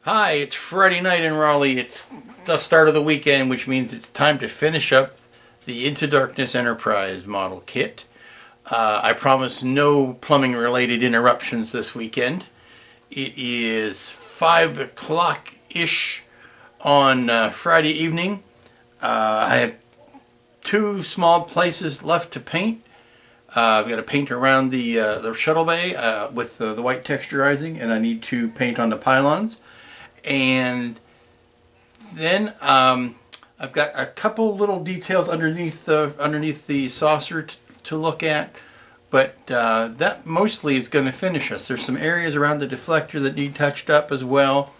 Hi, it's Friday night in Raleigh. It's the start of the weekend, which means it's time to finish up the Into Darkness Enterprise model kit. I promise no plumbing related interruptions this weekend. It is 5 o'clock ish on Friday evening. I have two small places left to paint. I've got to paint around the shuttle bay with the white texturizing, and I need to paint on the pylons. And then I've got a couple little details underneath the saucer to look at, but that mostly is going to finish us. There's some areas around the deflector that need touched up as well,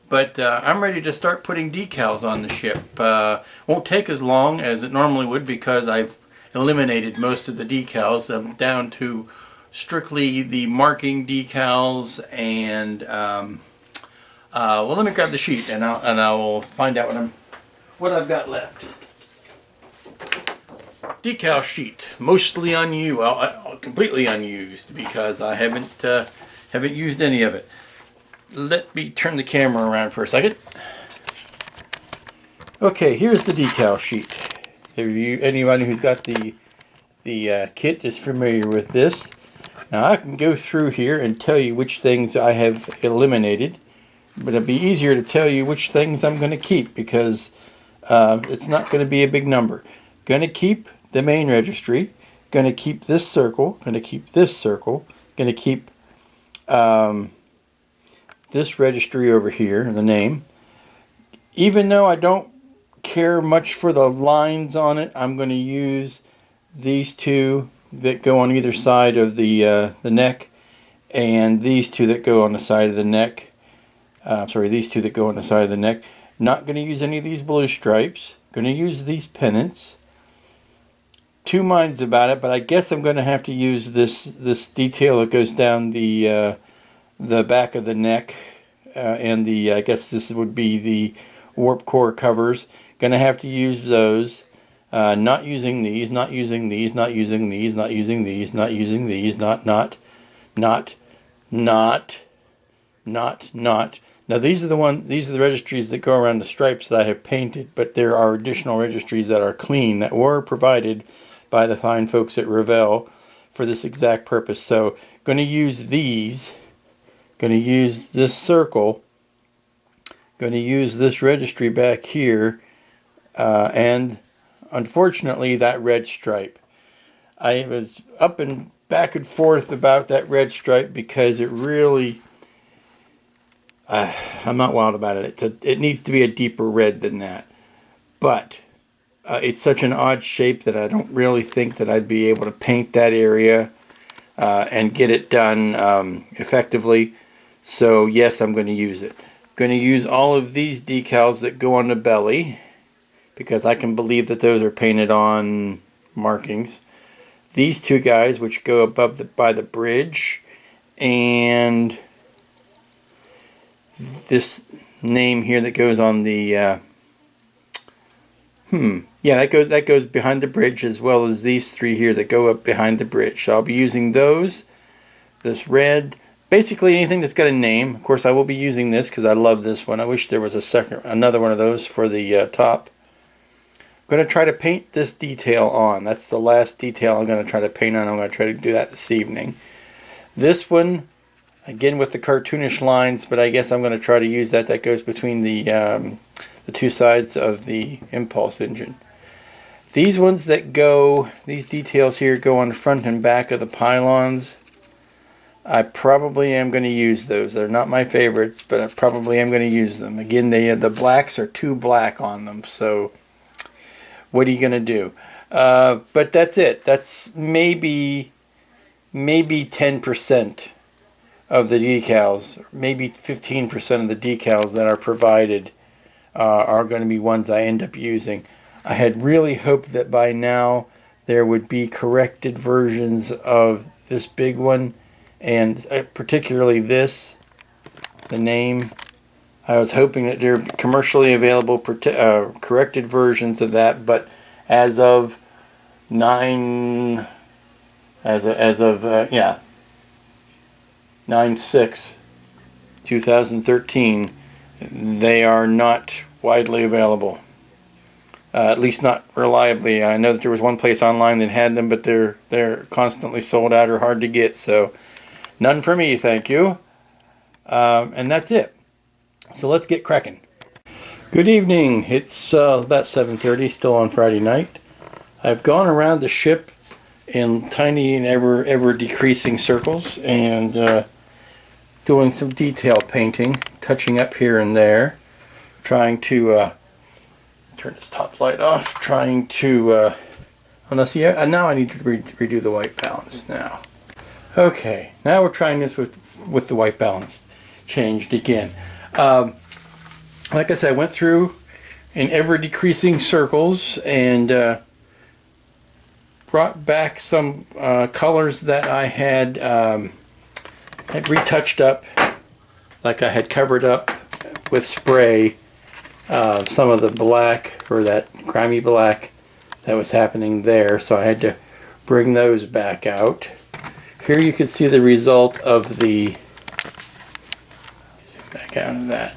but I'm ready to start putting decals on the ship. Won't take as long as it normally would because I've eliminated most of the decals. I'm down to strictly the marking decals and well, let me grab the sheet and I'll find out what I've got left. Decal sheet, mostly unused, well, completely unused because I haven't used any of it. Let me turn the camera around for a second. Okay, here's the decal sheet. Anybody who's got the kit is familiar with this. Now I can go through here and tell you which things I have eliminated. But it'll be easier to tell you which things I'm going to keep because it's not going to be a big number. Going to keep the main registry. Going to keep this circle. Going to keep this circle. Going to keep this registry over here, the name. Even though I don't care much for the lines on it, I'm going to use these two that go on either side of the neck, and these two that go on the side of the neck. These two that go on the side of the neck. Not going to use any of these blue stripes. Going to use these pennants. Two minds about it, but I guess I'm going to have to use this detail that goes down the back of the neck, and I guess this would be the warp core covers. Going to have to use those. Not using these. Not using these. Not using these. Not using these. Not using these. Not. Now these are the registries that go around the stripes that I have painted, but there are additional registries that are clean that were provided by the fine folks at Revell for this exact purpose. So going to use these, going to use this circle, going to use this registry back here, and unfortunately that red stripe. I was up and back and forth about that red stripe because it really I'm not wild about it. It needs to be a deeper red than that. But it's such an odd shape that I don't really think that I'd be able to paint that area and get it done effectively. So yes, I'm going to use it. Going to use all of these decals that go on the belly because I can believe that those are painted on markings. These two guys which go above by the bridge, and this name here that goes on the that goes behind the bridge, as well as these three here that go up behind the bridge. So I'll be using those. This red, basically anything that's got a name. Of course I will be using this because I love this one. I wish there was another one of those for the top. I'm going to try to paint this detail on. That's the last detail I'm going to try to paint on. I'm going to try to do that this evening. This one, again with the cartoonish lines, but I guess I'm going to try to use that. That goes between the two sides of the impulse engine. These ones that go, these details here go on the front and back of the pylons. I probably am going to use those. They're not my favorites, but I probably am going to use them. Again, the blacks are too black on them, so what are you going to do? But that's it. That's maybe 10% of the decals, maybe 15% of the decals that are provided are going to be ones I end up using. I had really hoped that by now there would be corrected versions of this big one, and particularly this, the name. I was hoping that there would be commercially available corrected versions of that, but as of 9/6/2013, they are not widely available. At least not reliably. I know that there was one place online that had them, but they're constantly sold out or hard to get. So none for me, thank you. And that's it. So let's get cracking. Good evening. It's about 7:30, still on Friday night. I've gone around the ship in tiny and ever decreasing circles and doing some detail painting, touching up here and there, trying to turn this top light off, trying to oh no, see, now I need to redo the white balance now. Okay, now we're trying this with the white balance changed again. Like I said, I went through in ever decreasing circles and brought back some colors that I had retouched up, like I had covered up with spray some of the black, or that grimy black that was happening there, so I had to bring those back out. Here you can see the result of the, zoom back out of that,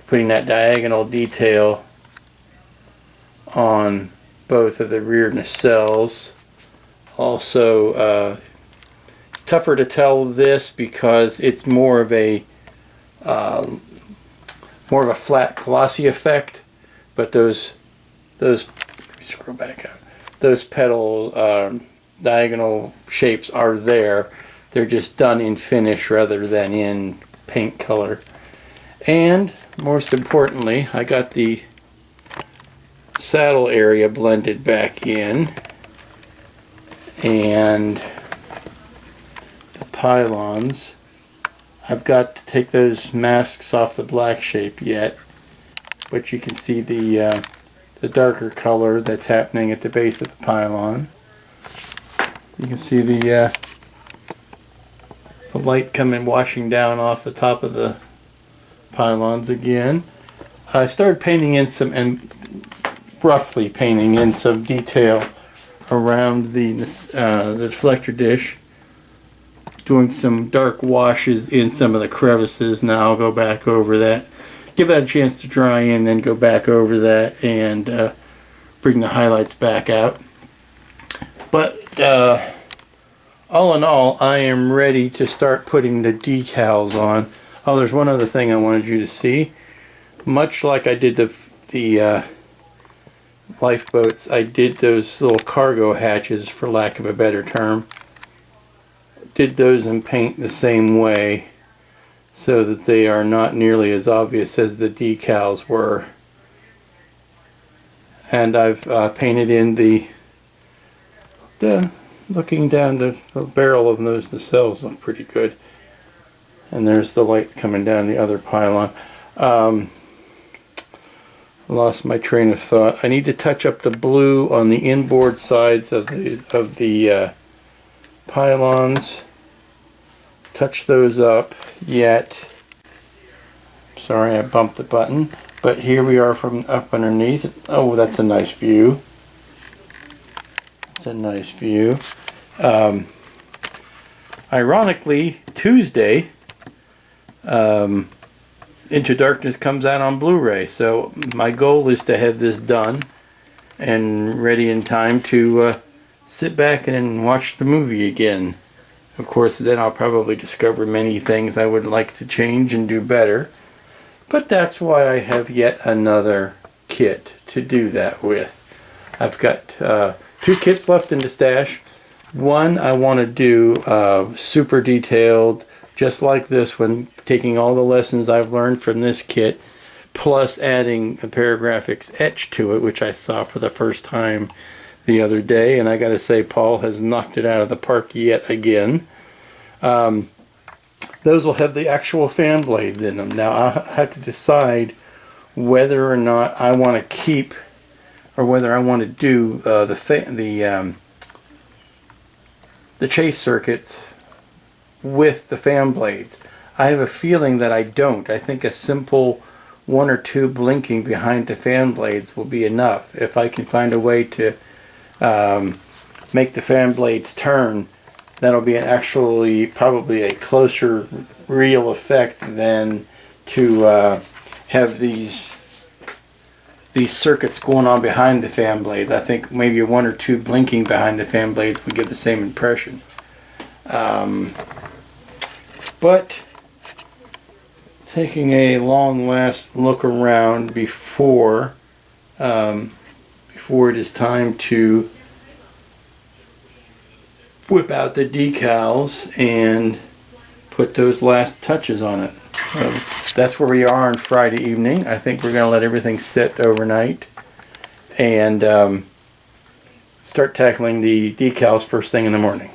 putting that diagonal detail on both of the rear nacelles. Also, it's tougher to tell this because it's more of a flat glossy effect, but those let me scroll back up. Those pedal diagonal shapes are there. They're just done in finish rather than in paint color. And most importantly, I got the saddle area blended back in, and the pylons. I've got to take those masks off the black shape yet, but you can see the darker color that's happening at the base of the pylon. You can see the light coming washing down off the top of the pylons again. I started painting in some, and roughly painting in some detail around the deflector dish, doing some dark washes in some of the crevices. Now I'll go back over that, give that a chance to dry in, then go back over that and bring the highlights back out. But all in all, I am ready to start putting the decals on. Oh, there's one other thing I wanted you to see. Much like I did the lifeboats, I did those little cargo hatches, for lack of a better term. Did those in paint the same way so that they are not nearly as obvious as the decals were. And I've painted in the looking down the barrel of those nacelles look pretty good. And there's the lights coming down the other pylon. Lost my train of thought. I need to touch up the blue on the inboard sides of the pylons. Touch those up yet. Sorry, I bumped the button. But here we are from up underneath. Oh, that's a nice view. That's a nice view. Ironically, Tuesday, Into Darkness comes out on Blu-ray, so my goal is to have this done and ready in time to sit back and watch the movie again. Of course, then I'll probably discover many things I would like to change and do better, but that's why I have yet another kit to do that with. I've got 2 kits left in the stash. One I want to do super detailed, just like this one, taking all the lessons I've learned from this kit, plus adding a paragraphics etch to it, which I saw for the first time the other day, and I gotta say, Paul has knocked it out of the park yet again. Those will have the actual fan blades in them. Now I'll have to decide whether or not I want to keep, or whether I want to do the chase circuits with the fan blades. I have a feeling that I don't. I think a simple 1 or 2 blinking behind the fan blades will be enough. If I can find a way to make the fan blades turn, that'll be actually probably a closer real effect than to have these circuits going on behind the fan blades. I think maybe one or two blinking behind the fan blades would give the same impression. But taking a long last look around before it is time to whip out the decals and put those last touches on it. So that's where we are on Friday evening. I think we're going to let everything sit overnight and start tackling the decals first thing in the morning.